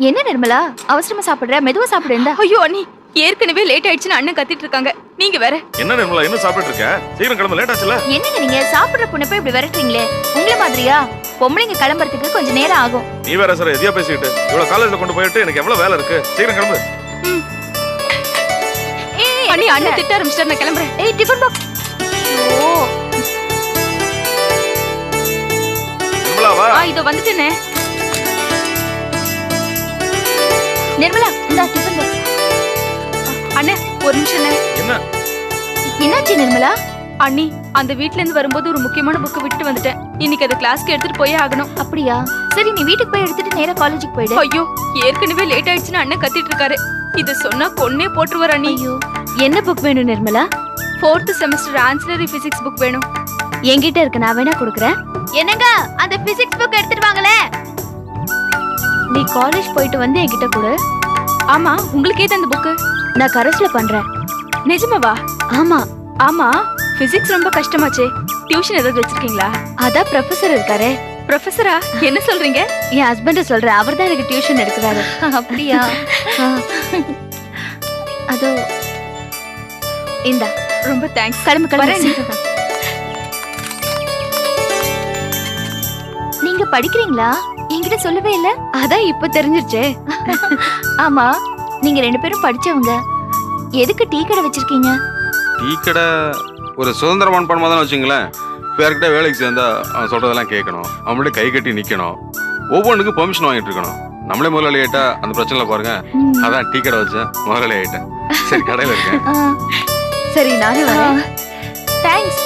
என்ன நிர்மலா அவசரமா சாப்பிடுற? மெதுவா சாப்பிடுறா. ஐயோ அண்ணி, ஏற்கனவே லேட் ஆயிடுச்சுன்னு அண்ணன் கத்திட்டு இருக்காங்க. நீங்க வேற. என்ன நிர்மலா என்ன சாப்பிட்டு இருக்க? சீக்கிரம் கிளம்ப, லேட் ஆச்சுல. என்னங்க நீங்க சாப்பிடுற பொண்ணை போய் இப்படி விரட்டுறீங்களே? உங்கள மாதிரியா? பொம்பளைங்க கிளம்புறதுக்கு கொஞ்சம் நேரம் ஆகும். நீ வேற சார் எதையா பேசிட்டு இவ்வளவு காலேஜ்ல கொண்டு போயிட்டு எனக்கு எவ்வளவு வேலை இருக்கு. சீக்கிரம் கிளம்பு. அண்ணி அண்ணன் திட்ட ஆரம்பிச்சிட்டாரு, நான் கிளம்புறேன். ஏய் டிஃபன் பாக்ஸ். ஓ நிர்மலா வா. இதோ வந்துட்டேனே. நிர்மலா இந்த டிஃபன் பாக்ஸ். அண்ணே ஒரு நிமிஷம். என்ன என்னாச்சு நிர்மலா? அண்ணி அந்த வீட்ல இருந்து வரும்போது ஒரு முக்கியமான புக் விட்டு வந்துட்டேன். இன்னைக்கு அதை கிளாஸ்க்கு எடுத்துட்டு போயே ஆகணும். அப்படியா? சரி நீ வீட்டுக்கு போய் எடுத்துட்டு நேரா காலேஜுக்கு போயிடு. ஐயோ ஏற்கனவே லேட் ஆயிடுச்சுன்னு அண்ணன் கத்திட்டு இருக்காரு. இது சொன்னா கொன்னே போட்டுருவார் அண்ணி. ஐயோ என்ன புக் வேணும் Nirmala? 4th semester ancillary physics book வேணும். என்கிட்ட இருக்கு, நான் வேணா கொடுக்குறேன். என்னங்க அந்த பிசிக்ஸ் புக் எடுத்துட்டு வாங்களே. நீ காலேஜ் போயிட்டு வந்து என்கிட்ட கொடு. ஆமா உங்களுக்கு ஏது அந்த புக்கு? நான் கரஸ்ல பண்றேன். நிஜமாவா? ஆமா ஆமா பிசிக்ஸ் ரொம்ப கஷ்டமாச்சே. டியூஷன் ஏதாவது வச்சிருக்கீங்களா? அதான் ப்ரொஃபசர் இருக்காரே. ப்ரொஃபசரா? என்ன சொல்றீங்க? என் ஹஸ்பண்ட சொல்றேன், அவர் தான் எனக்கு டியூஷன் எடுக்கிறாரு. அப்படியா? அதோ இந்தா. ரொம்ப தேங்க்ஸ். கிளம்பு கிளம்பு. நீங்க படிக்கிறீங்களா? என்கிட்ட சொல்லவே இல்ல. அதான் இப்ப தெரிஞ்சிருச்சே. ஆமா நீங்க 2 பேரும் படிச்சவங்க, எதுக்கு டீ கடை வச்சிருக்கீங்க? டீ கடை ஒரு சுதந்திரமான பணமாக தானே வச்சுங்களேன். பேர்கிட்ட வேலைக்கு சேர்ந்தா அவன் சொல்றதெல்லாம் கேட்கணும், அவங்களே கை கட்டி நிற்கணும், ஒவ்வொன்றுக்கும் பெர்மிஷன் வாங்கிட்டு இருக்கணும். நம்மளே முதலாளி ஆயிட்டா அந்த பிரச்சனை பாருங்க. அதான் டீ கடை வச்சேன், முதலாளி ஆயிட்டேன். சரி கடையில் இருக்கேன். சரி நானே வரேன். தேங்க்ஸ்.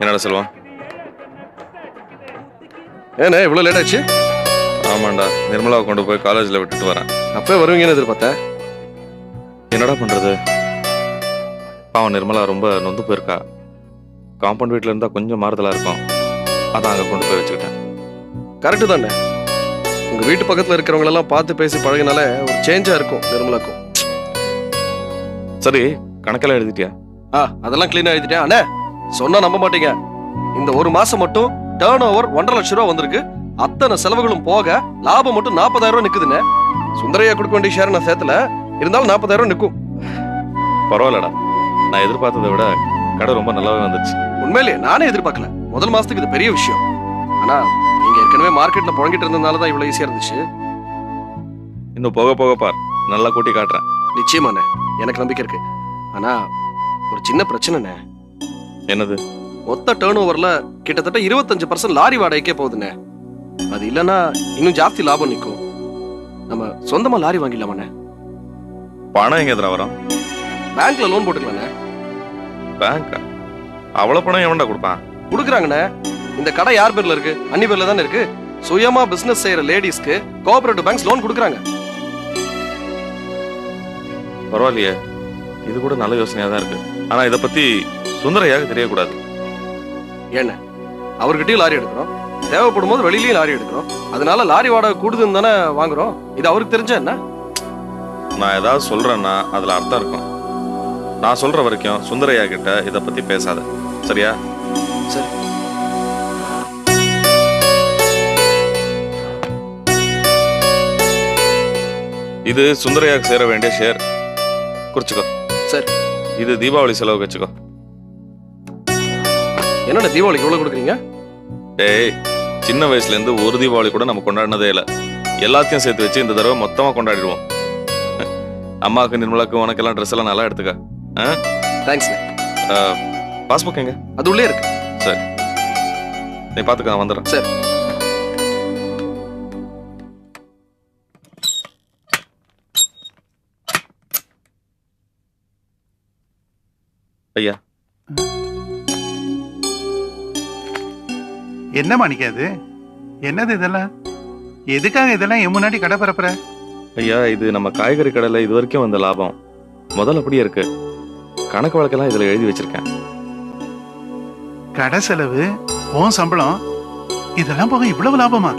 என்னடா செல்வம்? ஏண்ணே இவ்வளோ லேட் ஆச்சு? ஆமாண்டா, நிர்மலாவை கொண்டு போய் காலேஜில் விட்டுட்டு வரேன். அப்போ வருவீங்கன்னு எதிர்பார்த்தேன். என்னடா பண்றது? பாவம் நிர்மலா ரொம்ப நொந்து போயிருக்கா. காம்பவுண்ட் வீட்டில் இருந்தால் கொஞ்சம் மாறுதலாக இருக்கும், அதான் அங்கே கொண்டு போய் வச்சுக்கிட்டேன். கரெக்டு தானே. உங்கள் வீட்டு பக்கத்தில் இருக்கிறவங்களெல்லாம் பார்த்து பேசி பழகினாலே ஒரு சேஞ்சாக இருக்கும் நிர்மலாக்கும். சரி கணக்கெல்லாம் எழுதிட்டியா? அதெல்லாம் க்ளீனாக எழுதிட்டேன். அண்ணே சொன்னா நம்ப மாட்டீங்க, இந்த ஒரு மாசம் மட்டும் டர்ன் ஓவர் 1.5 லட்சம் ரூபா வந்திருக்கு. அத்தனை செலவுகளும் போக லாபம் மட்டும் 40,000 ரூபா நிக்குதுன்னு. சுந்தரையா கொடுக்க வேண்டிய ஷேர் நான் சேர்த்துல இருந்தாலும் 40,000 ரூபா நிற்கும். பரவாயில்லடா, நான் எதிர்பார்த்ததை விட கடை ரொம்ப நல்லாவே வந்துச்சு. உண்மையிலேயே நானே எதிர்பார்க்கல. முதல் மாசத்துக்கு இது பெரிய விஷயம். ஆனா நீங்க ஏற்கனவே மார்க்கெட்ல புழங்கிட்டு இருந்ததுனால தான் இவ்வளவு ஈஸியா இருந்துச்சு. இன்னும் போக போக பார், நல்லா கூட்டி காட்டுறேன். நிச்சயமாண்ணே, எனக்கு நம்பிக்கை இருக்கு. ஆனா ஒரு சின்ன பிரச்சனைண்ணே. என்னது? மொத்த டர்ன் ஓவர்ல கிட்டத்தட்ட 25% லாரி வாடகைக்கே போகுதுண்ணே. அது இல்லைன்னா இன்னும் ஜாஸ்தி லாபம் நிற்கும். நம்ம சொந்தமா லாரி வாங்கிடலாமாண்ணே? பணம் எங்க எதிராக வரும்? பேங்க்ல லோன் போட்டுக்கலாண்ணே. பேங்கா? அவ்வளவு பணம் எவன்டா கொடுப்பான்? கொடுக்குறாங்கண்ணே. இந்த கடை யார் பேர்ல இருக்கு? அன்னி பேர்ல தானே இருக்கு. சுயமா பிசினஸ் செய்யற லேடிஸ்க்கு கோஆபரேட்டிவ் பேங்க்ஸ் லோன் கொடுக்குறாங்க. பரவாயில்லையே, இது கூட நல்ல யோசனையா தான் இருக்கு. ஆனா இதை பத்தி சுந்தரையாக தெரியக்கூடாது. ஏண்ணே, அவர்கிட்டயும் லாரி எடுக்கிறோம், தேவைப்படும் போது வெளியிலயும் லாரி எடுக்கிறோம். அதனால லாரி வாடகை கூடுதுன்னு தானே வாங்குறோம். இது அவருக்கு தெரிஞ்சா என்ன? நான் ஏதாவது சொல்றேன்னா அதுல அர்த்தம் இருக்கும். நான் சொல்ற வரைக்கும் சுந்தரையா கிட்ட இதை பத்தி பேசாத, சரியா? சரி. இது சுந்தரையாக்கு சேர வேண்டிய ஷேர், குறிச்சுக்கோ. சரி. இது தீபாவளி செலவுக்கு வச்சுக்கோ. என்னடா தீபாவளிக்கு எவ்வளவு கொடுக்குறீங்க? டேய், சின்ன வயசுல இருந்து ஒரு தீபாவளி கூட நம்ம கொண்டாடினதே இல்லை. எல்லாத்தையும் சேர்த்து வச்சு இந்த தடவை மொத்தமா கொண்டாடிடுவோம். அம்மாவுக்கு நிர்மலாக்கு உனக்கெல்லாம் ட்ரெஸ் எல்லாம் நல்லா எடுத்துக்க. தேங்க்ஸ். பாஸ்புக் எங்க? அது உள்ளே இருக்கு. சரி, நீ பாத்துக்க, நான் வந்துடுறேன். சரி. ஐயா. என்ன மாணிக்காது? என்னது இதெல்லாம்? எதுக்காக இதெல்லாம் என் முன்னாடி கடை பரப்புற? ஐயா, இது நம்ம காய்கறி கடையில இது வரைக்கும் வந்த லாபம். முதல்ல அப்படியே இருக்கு. கணக்கு வழக்கெல்லாம் இதுல எழுதி வச்சிருக்கேன். கடை செலவு, உன் சம்பளம், இதெல்லாம் போக இவ்வளவு லாபமா?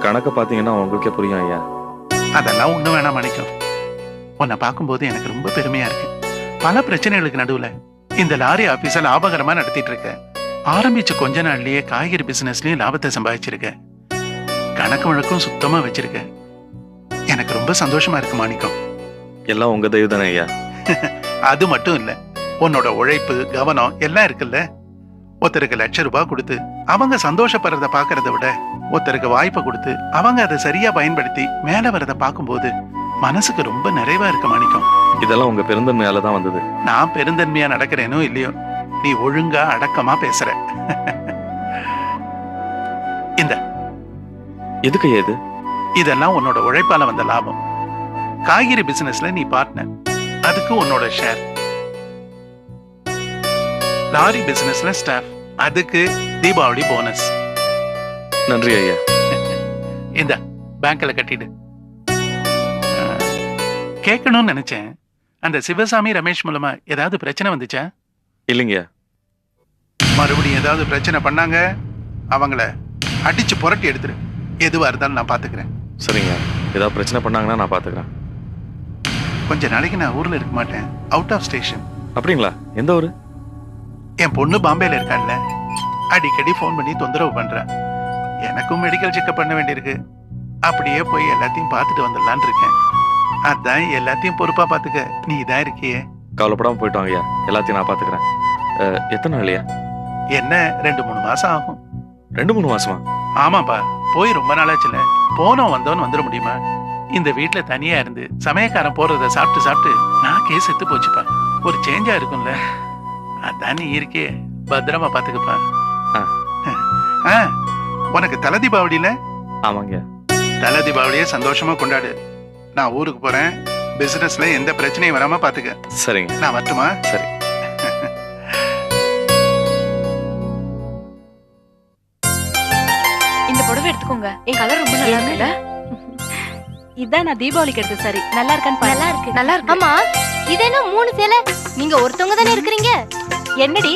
கணக்கை பாத்தீங்கன்னா உங்களுக்கே புரியும் ஐயா. அதெல்லாம் ஒண்ணு வேணாம் மாணிக்கம். உன்னை பார்க்கும்போது எனக்கு ரொம்ப பெருமையா இருக்கு. பல பிரச்சனைகளுக்கு நடுவுல இந்த லாரி ஆபீஸ லாபகரமா நடத்திட்டு இருக்க. ஆரம்பிச்ச கொஞ்ச நாள்லயே காய்கறி பிசினஸ்லயும் லாபத்தை சம்பாதிச்சிருக்க. கணக்கு வழக்கும் சுத்தமா வச்சிருக்க. எனக்கு ரொம்ப சந்தோஷமா இருக்கு மாணிக்கம். எல்லாம் உங்க தயவு தானே ஐயா. அது மட்டும் இல்ல, உன்னோட உழைப்பு, கவனம் எல்லாம் இருக்குல்ல. ஒருத்தருக்கு ₹1,00,000 கொடுத்து அவங்க சந்தோஷப்படுறத பாக்குறத விட ஒருத்தருக்கு வாய்ப்பை கொடுத்து அவங்க அதை சரியா பயன்படுத்தி மேல வரத பார்க்கும்போது மனசுக்கு ரொம்ப நிறைவா இருக்கு மாணிக்கம். இதெல்லாம் உங்க பெருந்தன்மையால தான் வந்தது. நான் பெருந்தன்மையா நடக்கிறேனோ இல்லையோ, நீ ஒழுங்கா அடக்கமா பேசுற. இந்த எதுக்கு ஐயா இது? இதெல்லாம் உன்னோட உழைப்பால வந்த லாபம். காய்கறி பிசினஸ்ல நீ பார்ட்னர், அதுக்கு உன்னோட ஷேர். லாரி பிசினஸ்ல ஸ்டாஃப், அதுக்கு தீபாவளி போனஸ். நன்றி ஐயா. இந்த பேங்க்ல கட்டிடு. கேட்கணும்னு நினைச்சேன், அந்த சிவசாமி ரமேஷ் மூலமா ஏதாவது பிரச்சனை வந்துச்சா? இல்லைங்க. மறுபடியும் ஏதாவது பிரச்சனை பண்ணாங்க அவங்கள அடிச்சு புரட்டி எடுத்துரு. எதுவா இருந்தாலும் நான் பாத்துக்கிறேன். சரிங்க. ஏதாவது பிரச்சனை பண்ணாங்கன்னா நான் பாத்துக்கிறேன். கொஞ்ச நாளைக்கு நான் ஊர்ல இருக்க மாட்டேன், அவுட் ஆஃப் ஸ்டேஷன். அப்படிங்களா? எந்த ஊரு? என் பொண்ணு பாம்பேல இருக்கான்ல, அடிக்கடி ஃபோன் பண்ணி தொந்தரவு பண்றேன். எனக்கும் மெடிக்கல் செக்அப் பண்ண வேண்டியிருக்கு. அப்படியே போய் எல்லாத்தையும் பார்த்துட்டு வந்துடலான்னு இருக்கேன். அதான் எல்லாத்தையும் பொறுப்பா பாத்துக்க நீ தான் இருக்கியே. கவலைப்படாம போயிட்டு வாங்க ஐயா. எல்லாத்தையும் நான் பாத்துக்கிறேன். எத்தனை நாளையா? என்ன 2-3 மாசம் ஆகும். 2-3 மாசமா? ஆமாப்பா, போய் ரொம்ப நாளாச்சுல. போனோம் வந்தோன்னு வந்துட முடியுமா? இந்த வீட்டுல தனியா இருந்து சமயக்காரன் போறத சாப்பிட்டு சாப்பிட்டு நாக்கே செத்து போச்சுப்பா. ஒரு சேஞ்சா இருக்கும்ல. அதான் நீ இருக்கே, பத்திரமா பாத்துக்கப்பா. உனக்கு தலை தீபாவளியில? ஆமாங்க. தலை தீபாவளியே சந்தோஷமா கொண்டாடு. நான் ஊருக்கு போறேன். பிசினஸ்ல எந்த பிரச்சனையும் வராம பாத்துக்க. சரிங்க. நான் வரட்டுமா? சரி. இந்த புடவை எடுத்துக்கோங்க. என் கலர் ரொம்ப நல்லா இருக்குல்ல? இதான் நான் தீபாவளிக்கு எடுத்த சரி. நல்லா இருக்கான்னு பாரு. நல்லா இருக்கு. நல்லா இருக்கு. ஆமா, இது என்ன 3 சேலை? நீங்க ஒருத்தவங்க தானே இருக்கிறீங்க? என்னடி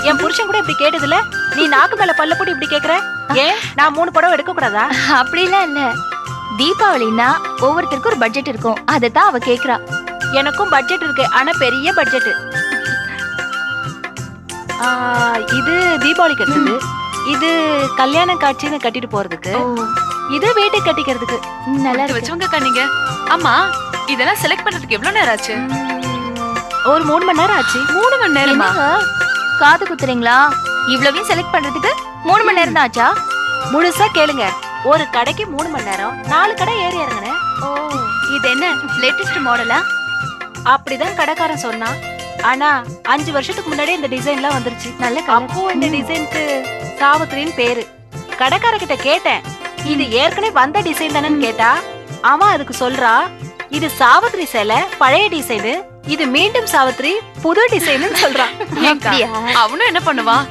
என் புருஷன் கூட இப்படி கேட்டதுல நீ நாக்கு மேல பல்ல போட்டு இப்படி கேக்குற? ஏன் நான் 3 புடவை எடுக்க கூடாதா? அப்படிலாம் இல்ல. தீபாவளினா ஒவ்வொருத்தருக்கும் ஒரு பட்ஜெட் இருக்கும். அதைத்தான் அவ கேக்குறா. எனக்கும் பட்ஜெட் இருக்கு, ஆனா பெரிய பட்ஜெட். இது தீபாவளிக்கு எடுத்தது, இது கல்யாண காட்சின்னு கட்டிட்டு போறதுக்கு, இது வீட்டுக்கு கட்டிக்கிறதுக்கு. நல்லா இருக்கு. வச்சவங்க நீங்க. ஆமா, இதெல்லாம் செலக்ட் பண்றதுக்கு எவ்வளவு நேரம் ஆச்சு? ஒரு 3 மணி நேரம் ஆச்சு. 3 மணி நேரமா? என்னங்க, காது குத்துறீங்களா? இவ்வளவையும் செலக்ட் பண்றதுக்கு 3 மணி நேரம் தான் ஆச்சா? முழுசா கேளுங்க. ஒரு கடைக்கு 3 மணி நேரம், 4 கடை ஏறி இறங்கினேன். இது என்ன லேட்டஸ்ட் மாடலா? அப்படிதான் கடைக்காரன் சொன்னான். ஆனா 5 வருஷத்துக்கு முன்னாடி இந்த டிசைன்லாம் வந்துருச்சு. நல்ல அப்போ இந்த டிசைனுக்கு சாவித்திரின்னு பேரு. கடைக்காரர்கிட்ட கேட்டேன், இது ஏற்கனவே வந்த டிசைன் தானேன்னு கேட்டா, அவன் அதுக்கு சொல்றா, இது சாவித்திரி சேலை பழைய டிசைனு, இது மீண்டும் சாவித்திரி புது டிசைன் சொல்றான். அப்படியா? அவனும் என்ன பண்ணுவான்?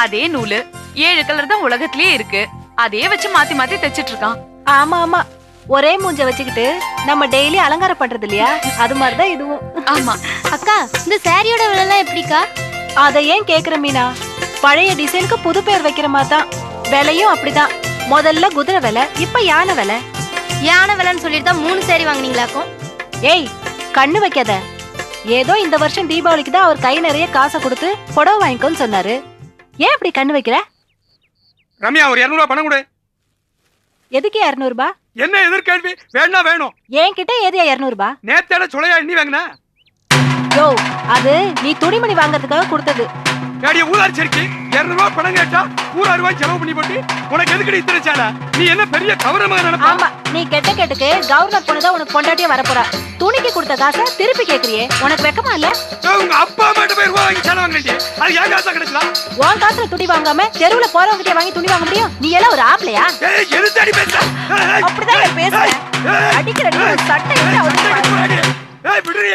அதே நூலு 7 கலர் தான் உலகத்திலேயே இருக்கு. அதே வச்சு மாத்தி மாத்தி தைச்சிட்டு இருக்கான். ஆமா ஆமா, ஒரே மூஞ்ச வச்சுக்கிட்டு நம்ம டெய்லி அலங்காரம் பண்றது இல்லையா, அது மாதிரிதான் இதுவும். ஆமா. அக்கா, இந்த சாரியோட விலைலாம் எப்படிக்கா? அத ஏன் கேக்குற மீனா? பழைய டிசைனுக்கு புது பேர் வைக்கிற மாதிரி தான். விலையும் அப்படிதான். முதல்ல குதிரை விலை, இப்ப யானை விலை. யானை விலைன்னு சொல்லிட்டு தான் 3 சாரி வாங்குனீங்களாக்கும். ஏய், கண்ணு வைக்காத. ஏதோ இந்த வருஷம் தீபாவளிக்கு தான் அவர் கை நிறைய காசை கொடுத்து புடவை வாங்கிக்கோன்னு சொன்னாரு. ஏன் இப்படி கண்ணு வைக்கிற? ரம்யா, ஒரு 200 ரூபாய் பணம் கொடு. எதுக்கு 200 ரூபாய்? என்ன எதிர்கேள்வி? வேணா வேணும். என்கிட்ட ஏதியா 200 ரூபாய்? நேத்தேட சுளையா எண்ணி வாங்கின. யோ, அது நீ துணிமணி வாங்குறதுக்காக கொடுத்தது. ஏடிய ஊதாரி சரிக்கு 200 ரூபாய் பணம் கேட்டா 100 ரூபாய் செலவு பண்ணி போட்டு உனக்கு எதுக்கு இத்தனை சேலை? நீ என்ன பெரிய கவரமா நினைப்பா? ஆமா, நீ கெட்ட கேட்டுக்கு கவர்னர் பொண்ணுதான் உனக்கு பொண்டாட்டியே வரப்போறா. துணிக்கு கொடுத்த காசை திருப்பி கேக்குறியே, உனக்கு வெக்கமா இல்ல? உங்க அப்பா அம்மாட்ட போய் ரூபாய் வாங்கி சேலை வாங்கிட்டே, அது ஏன் காசா கிடைச்சா? உன் காசுல துணி வாங்காம தெருவுல போறவங்கிட்டே வாங்கி துணி வாங்க முடியும்? நீ எல்லாம் ஒரு ஆம்பளையா? ஏய், எதுக்கு பேசுற? அப்படிதான் பேசுறேன். அடிக்கிற சட்டை ஏய் விடுறீ.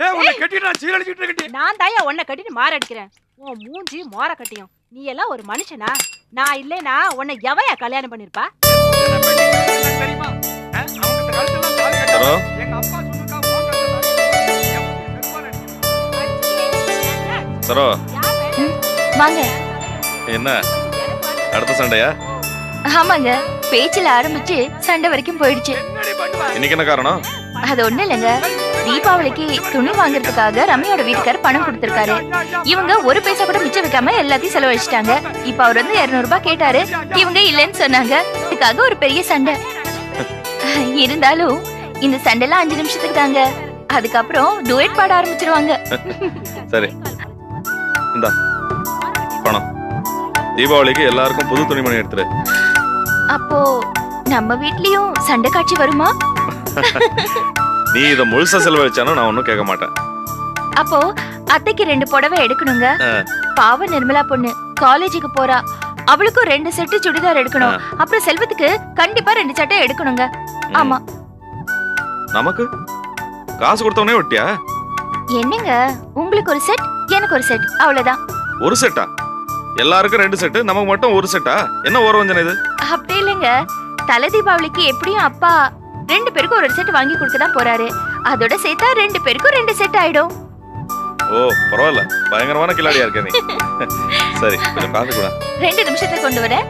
ஏய், உன்னை கட்டிட்டு நான் சீரழிச்சிட்டு இருக்கேன். நான் தாயா உன்னை கட்டிட்டு மாற அடிக்கிறேன். உன் மூஞ்சி மோர கட்டியும். நீ எல்லாம் ஒரு மனுஷனா? நான் இல்லைனா உன்னை எவையா கல்யாணம் பண்ணிருப்பா? தெரியுமா? அவங்க கழுத்தெல்லாம் தாலி கட்டா. எங்க அப்பா சொன்னதா போன் கட்டா. சரோ வாங்க. என்ன அடுத்த சண்டையா? ஆமாங்க, பேச்சுல ஆரம்பிச்சு சண்டை வரைக்கும் போயிடுச்சு. இன்னைக்கு என்ன காரணம்? அது ஒண்ணு இல்லைங்க, தீபாவளிக்கு துணி வாங்குறதுக்காக ரம்யாவோட வீட்டுக்காரர் பணம் கொடுத்திருக்காரு. இவங்க ஒரு பைசா கூட மிச்சம் வைக்காம எல்லாத்தையும் செலவழிச்சிட்டாங்க. இப்ப அவர் வந்து 200 ரூபாய் கேட்டாரு, இவங்க இல்லைன்னு சொன்னாங்க. இதுக்காக ஒரு பெரிய சண்டை. இருந்தாலும் இந்த சண்டைலாம் 5 நிமிஷத்துக்கு தாங்க. அதுக்கப்புறம் டுயட் பாட ஆரம்பிச்சிருவாங்க. சரி இந்தா பணம். தீபாவளிக்கு எல்லாருக்கும் புது துணிமணி எடுத்துரு. அப்போ நம்ம வீட்லயும் சண்டை காட்சி வருமா? நீ இத முழுசா செலவழிச்சானோ நான் ஒன்னும் கேட்க மாட்டேன். அப்போ அத்தைக்கு 2 புடவை எடுக்கணுங்க. பாவ நிர்மலா பொண்ணு காலேஜுக்கு போறா, அவளுக்கும் 2 செட்டு சுடிதார் எடுக்கணும். அப்புறம் செல்வத்துக்கு கண்டிப்பா 2 சட்டை எடுக்கணுங்க. ஆமா. நமக்கு காசு கொடுத்தவனே விட்டியா? என்னங்க, உங்களுக்கு ஒரு செட், எனக்கு ஒரு செட், அவ்வளவுதான். ஒரு செட்டா? எல்லாருக்கும் 2 செட்டு, நமக்கு மட்டும் ஒரு செட்டா? என்ன ஓரவஞ்சனை இது? அப்படி இல்லைங்க, தலை தீபாவளிக்கு எப்படியும் அப்பா 2 பேருக்கும் ஒரு செட் வாங்கி கொடுக்க தான் போறாரு. அதோட சேர்த்தா 2 பேருக்கும் 2 செட் ஆயிடும். ஓ பரவாயில்ல, பயங்கரமான கிளாடியா இருக்க நீ. சரி கொஞ்சம் காசு கூட. 2 நிமிஷத்துல கொண்டு வரேன்.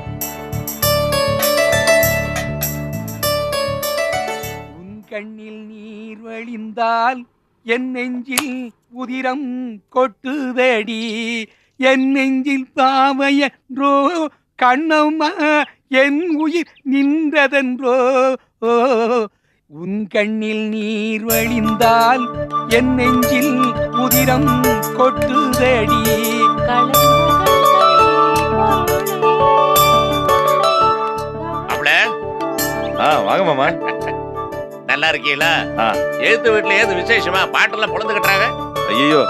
உன் கண்ணில் நீர் வழிந்தால் என் நெஞ்சில் உதிரம் கொட்டுதடி, என் நெஞ்சில் பாவையன்றோ கண்ணம்மா என் உயிர் நின்றதென்றோ. உன் கண்ணில் நீர் வழிந்தால் என் நெஞ்சில் உதிரம் கொட்டுதடி. வாங்க மாமா. நல்லா இருக்கீங்களா? ஆ. எழுத்து வீட்டுல ஏது விசேஷமா பாட்டெல்லாம் பொழுது கட்டுறாங்க? ஐயோ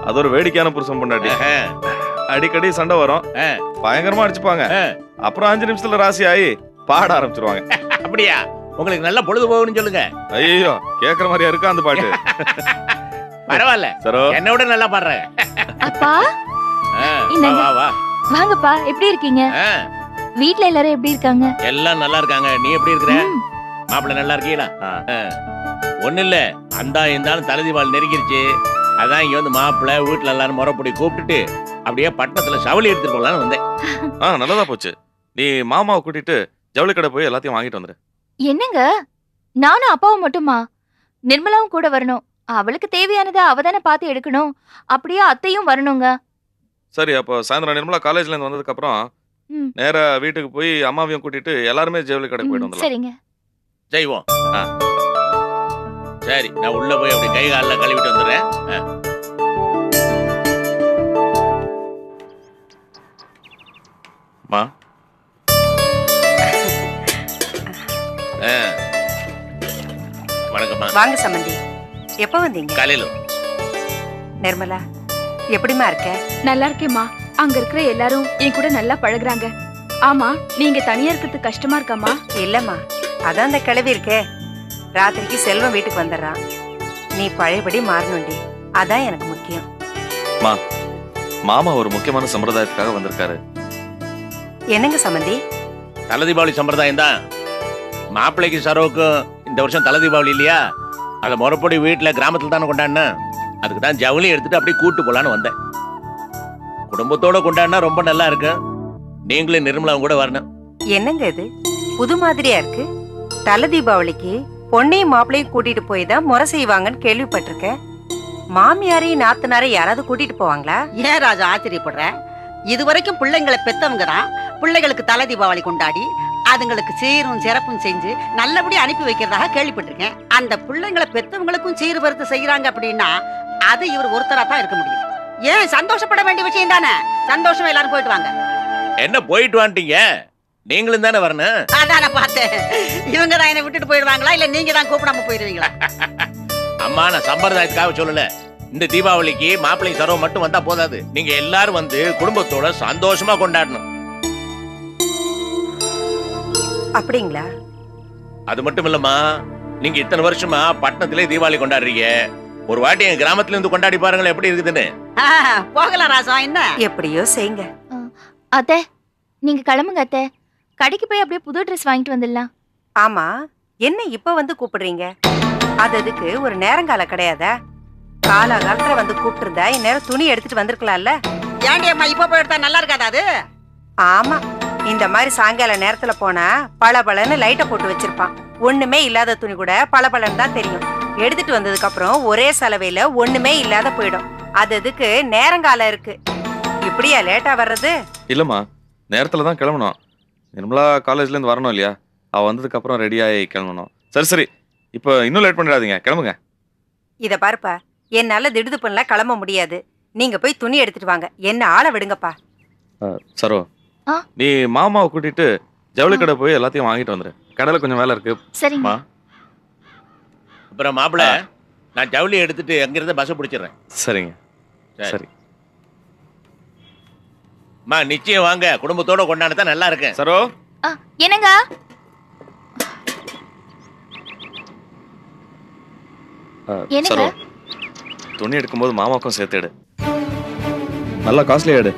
அது ஒரு வேடிக்கையான புருஷன் பொண்டாட்டி. அடிக்கடி சண்டை வரும், பயங்கரமா அடிச்சுப்பாங்க. அப்புறம் 5 நிமிஷத்துல ராசி ஆகி பாட ஆரம்பிச்சிருவாங்க. அப்படியா? உங்களுக்கு நல்ல பொழுது போகணும்னு சொல்லுங்க. ஐயோ கேக்குற மாதிரியா இருக்கா அந்த பாட்டு? பரவாயில்ல, சரோ என்னோட நல்லா பாடுறேன். அப்பா வா இந்தாங்க. வா வா. வாங்கப்பா, எப்படி இருக்கீங்க? வீட்ல எல்லாரும் எப்படி இருக்காங்க? எல்லாம் நல்லா இருக்காங்க. நீ எப்படி இருக்கிற? மாப்பிள்ளை நல்லா இருக்கீங்களா? ஒண்ணு இல்ல, அந்த இருந்தாலும் தலை தீபாவளி நெருங்கிருச்சு. அதான் இங்க வந்து மாப்பிள்ளை வீட்டுல எல்லாரும் முறைப்படி கூப்பிட்டுட்டு அப்படியே பட்டணத்துல சவுளி எடுத்துட்டு போலான்னு வந்தேன். நல்லதா போச்சு. நீ மாமாவை கூட்டிட்டு ஜவுளி கடை போய் எல்லாத்தையும் வாங்கிட்டு வந்துரு. என்னங்க, நானும் அப்பாவும் மட்டுமா? நிர்மலாவும் கூட வரணும். அவளுக்கு தேவையானதை அவ தானே பார்த்து எடுக்கணும். அப்படியே அத்தையும் வரணுங்க. சரி அப்போ சாயந்தரம் நிர்மலா காலேஜ்ல இருந்து வந்ததுக்கு அப்புறம் நேரா வீட்டுக்கு போய் அம்மாவையும் கூட்டிட்டு எல்லாருமே ஜவுளி கடைக்கு போயிட்டு வந்துடலாம். சரிங்க, செய்வோம். சரி, நான் உள்ள போய் அப்படி கை காலில் கழுவிட்டு வந்துடுறேன். மா வணக்கம்மா. வாங்க சம்பந்தி. எப்ப வந்தீங்க? காலையில. நிர்மலா எப்படிமா இருக்க? நல்லா இருக்கேம்மா. அங்க இருக்கிற எல்லாரும் என் கூட நல்லா பழகுறாங்க. ஆமா, நீங்க தனியா இருக்கிறது கஷ்டமா இருக்காமா? இல்லம்மா, அதான் அந்த கிளவி இருக்கே. ராத்திரிக்கு செல்வம் வீட்டுக்கு வந்துடுறான். நீ பழையபடி மாறணும்டி, அதான் எனக்கு முக்கியம். மாமா ஒரு முக்கியமான சம்பிரதாயத்துக்காக வந்திருக்காரு. என்னங்க சம்பந்தி? தலை தீபாவளி சம்பிரதாயம் தான். மாப்பிள்ளைக்கு சரோவுக்கும் இந்த வருஷம் தலை தீபாவளி இல்லையா? அதை முறைப்படி வீட்டுல கிராமத்துல தானே கொண்டாடினேன். அதுக்கு தான் ஜவுளி எடுத்துட்டு அப்படியே கூட்டு போலான்னு வந்தேன். குடும்பத்தோட கொண்டாடினா ரொம்ப நல்லா இருக்கு. நீங்களும் நிர்மலாவும் கூட வரணும். என்னங்க இது புது மாதிரியா இருக்கு? தலை தீபாவளிக்கு பொண்ணையும் மாப்பிளையும் கூட்டிட்டு போய் தான் முறை செய்வாங்கன்னு கேள்விப்பட்டிருக்கேன். மாமியாரையும் நாத்தனாரையும் யாராவது கூட்டிட்டு போவாங்களா? ஏன் ராஜா ஆச்சரியப்படுற? இதுவரைக்கும் பிள்ளைங்களை பெத்தவங்க தான் பிள்ளைகளுக்கு தலை தீபாவளி கொண்டாடி அதுங்களுக்கு சீரும் சிறப்பும் செஞ்சு நல்லபடியா அனுப்பி வைக்கிறதாக கேள்விப்பட்டிருக்கேன். அந்த பிள்ளைங்களை பெத்தவங்களுக்கும் சீர் வறுத்து செய்யறாங்க அப்படின்னா அது இவர் ஒருத்தரா தான் இருக்க முடியும். ஏன் சந்தோஷப்பட வேண்டிய விஷயம் தானே? சந்தோஷமா எல்லாரும் போயிட்டு வாங்க. என்ன போயிட்டு வந்துட்டீங்க? நீங்களும் தானே வரணும். அதான பார்த்தேன். இவங்க தான் என்னை விட்டுட்டு போயிடுவாங்களா இல்ல நீங்க தான் கூப்பிடாம போயிடுவீங்களா? அம்மா, நான் சம்பிரதாயத்துக்காக சொல்லல. இந்த தீபாவளிக்கு மாப்பிள்ளை சரோ மட்டும் வந்தா போதாது. நீங்க எல்லாரும் வந்து குடும்பத்தோட சந்தோஷமா கொண்டாடணும். அப்படிங்களா? அது மட்டும் இல்லம்மா, நீங்க இத்தனை வருஷமா பட்டணத்திலே தீபாவளி கொண்டாடுறீங்க. ஒரு வாட்டி என் கிராமத்துல இருந்து கொண்டாடி பாருங்களேன் எப்படி இருக்குதுன்னு. போகலாம் ராசா, என்ன எப்படியோ செய்யுங்க. அத்தை நீங்க கிளம்புங்க. அத்தை கடைக்கு போய் அப்படியே புது ட்ரெஸ் வாங்கிட்டு வந்துடலாம். ஆமா, என்ன இப்ப வந்து கூப்பிடுறீங்க? அதுக்கு ஒரு நேரங்கால கிடையாதா? காலாகாலத்துல வந்து கூப்பிட்டு இருந்தா இந்நேரம் துணி எடுத்துட்டு வந்திருக்கலாம்ல. ஏன்டி அம்மா இப்ப போய் எடுத்தா நல்லா இருக்காதா அது? ஆமா, இந்த மாதிரி சாயங்கால நேரத்துல போனா பளபளன்னு லைட்டை போட்டு வச்சிருப்பான். ஒண்ணுமே இல்லாத துணி கூட பளபளன்னு தான் தெரியும். எடுத்துட்டு வந்ததுக்கு அப்புறம் ஒரே சலவையில ஒண்ணுமே இல்லாத போயிடும். அதுக்கு நேரங்காலம் இருக்கு. இப்படியா லேட்டா வர்றது? இல்லம்மா, நேரத்துல தான் கிளம்பணும். நிர்மலா காலேஜ்ல இருந்து வரணும் இல்லையா? அவ வந்ததுக்கு அப்புறம் ரெடி ஆகி கிளம்பணும். சரி சரி, இப்போ இன்னும் லேட் பண்ணிடாதீங்க, கிளம்புங்க. இத பாருப்பா, என்னால திடுதுப்புலாம் கிளம்ப முடியாது. நீங்க போய் துணி எடுத்துட்டு வாங்க, என்ன ஆளை விடுங்கப்பா. சரோ, ஆ? நீ மாமாவை கூட்டிட்டு ஜவுளி கடை போய் எல்லாத்தையும் வாங்கிட்டு வந்துரு. கடையில கொஞ்சம் வேலை இருக்கு. சரிங்க. அப்புறம் மாப்பிள்ள, நான் ஜவுளி எடுத்துட்டு அங்கிருந்து பஸ் பிடிச்சிடுறேன். சரிங்க. சரி. சரி மா, நிச்சயம் வாங்க, குடும்பத்தோட கொண்டாடுதான் நல்லா இருக்கேன். சரோ, என்னங்க? என்னங்க? சரோ, துணி எடுக்கும்போது மாமாவுக்கும் சேர்த்து எடு. நல்லா காஸ்ட்லியா எடு.